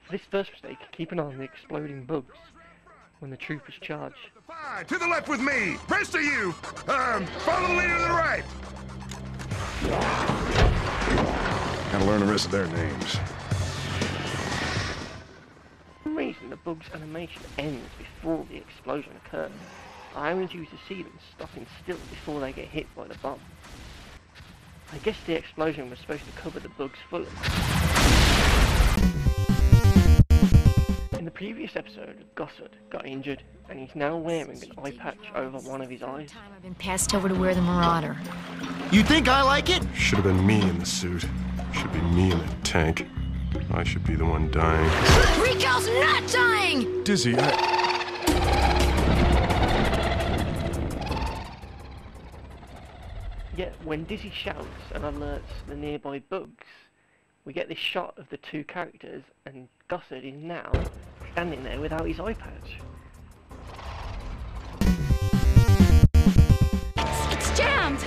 For this first mistake, keep an eye on the exploding bugs when the troopers charge. To the left with me! Rest of you! Follow the leader to the right! Gotta learn the rest of their names. For some reason, the bug's animation ends before the explosion occurs. I only choose to see them stopping still before they get hit by the bomb. I guess the explosion was supposed to cover the bugs fully. In the previous episode, Gossard got injured, and he's now wearing an eye patch over one of his eyes. I've been passed over to wear the Marauder. You think I like it? Should have been me in the suit. Should be me in the tank. I should be the one dying. Rico's not dying! Dizzy, Yet, when Dizzy shouts and alerts the nearby bugs, we get this shot of the two characters, and Gossard is now standing there without his eye patch. It's jammed!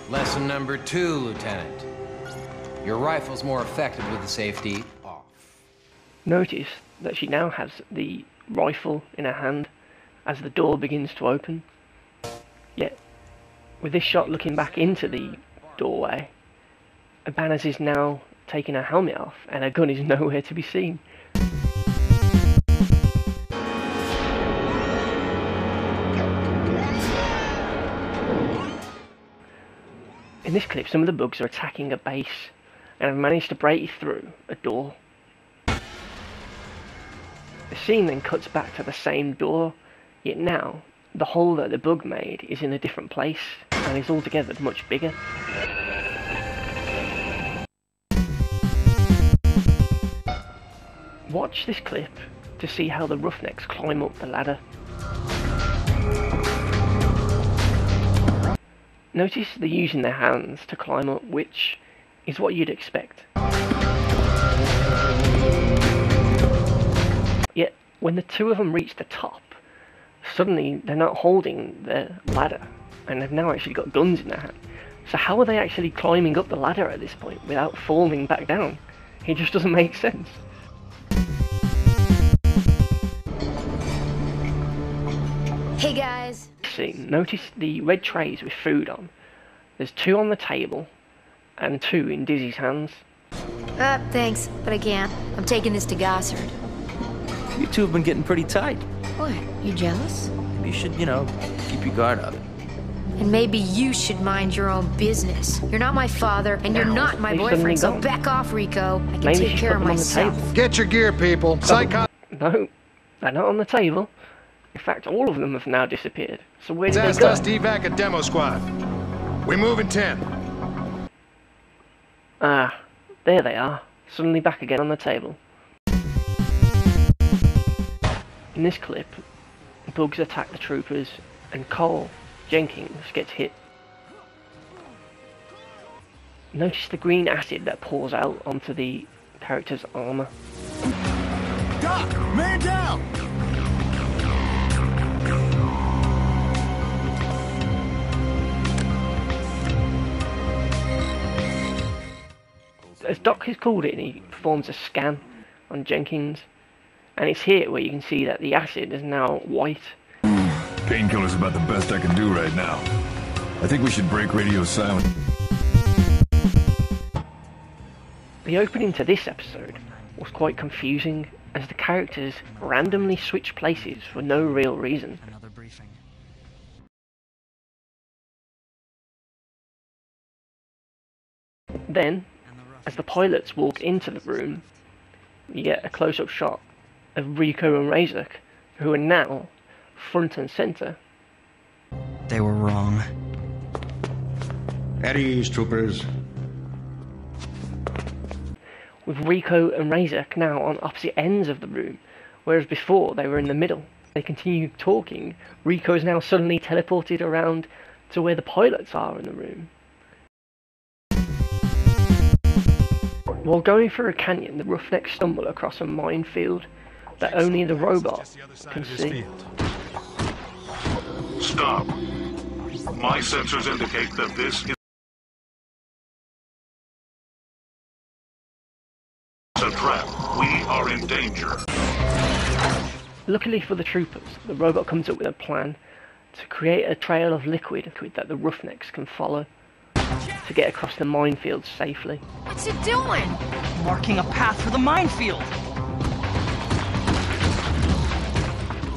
Lesson number 2, Lieutenant. Your rifle's more effective with the safety off. Notice that she now has the rifle in her hand as the door begins to open. Yet, with this shot looking back into the doorway, Ibanez is now taking her helmet off and her gun is nowhere to be seen. In this clip, some of the bugs are attacking a base and have managed to break through a door. The scene then cuts back to the same door, yet now the hole that the bug made is in a different place and is altogether much bigger. Watch this clip to see how the Roughnecks climb up the ladder. Notice they're using their hands to climb up, which is what you'd expect. Yet, when the two of them reach the top, suddenly they're not holding the ladder, and they've now actually got guns in their hand. So how are they actually climbing up the ladder at this point without falling back down? It just doesn't make sense. Hey guys. Notice the red trays with food on. There's 2 on the table, and 2 in Dizzy's hands. Thanks, but I can't. I'm taking this to Gossard. You two have been getting pretty tight. What, you jealous? Maybe you should, keep your guard up. And maybe you should mind your own business. You're not my father, and you're not my boyfriend, so back off, Rico. I can take care of myself. Get your gear, people. No, they're not on the table. In fact, all of them have now disappeared. So where did they go? Us to evac a demo squad. We move in 10. Ah, there they are. Suddenly back again on the table. In this clip, bugs attack the troopers, and Cole Jenkins gets hit. Notice the green acid that pours out onto the character's armour. Doc, man down! As Doc has called it, he performs a scan on Jenkins, and it's here where you can see that the acid is now white. Painkiller's about the best I can do right now. I think we should break radio silent. The opening to this episode was quite confusing, as the characters randomly switch places for no real reason. Another briefing. Then, as the pilots walk into the room, you get a close-up shot of Rico and Razak, who are now front and center. They were wrong. At ease, troopers. With Rico and Razak now on opposite ends of the room, whereas before they were in the middle. They continue talking. Rico is now suddenly teleported around to where the pilots are in the room. While going through a canyon, the Roughnecks stumble across a minefield that only the robot can see. Stop. My sensors indicate that this is danger. Luckily for the troopers, the robot comes up with a plan to create a trail of liquid that the Roughnecks can follow to get across the minefield safely. What's it doing? Marking a path for the minefield.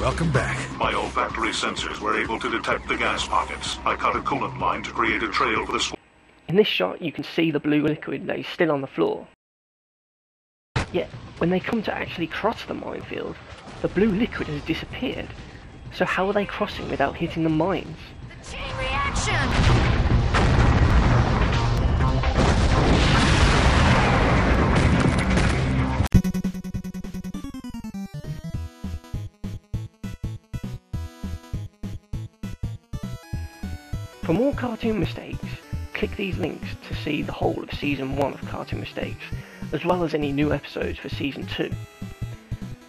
Welcome back. My olfactory sensors were able to detect the gas pockets. I cut a coolant line to create a trail for the In this shot, you can see the blue liquid that is still on the floor. Yet, when they come to actually cross the minefield, the blue liquid has disappeared. So how are they crossing without hitting the mines? The chain reaction! For more Cartoon Mistakes, click these links to see the whole of Season 1 of Cartoon Mistakes, as well as any new episodes for Season 2.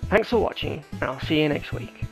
Thanks for watching, and I'll see you next week.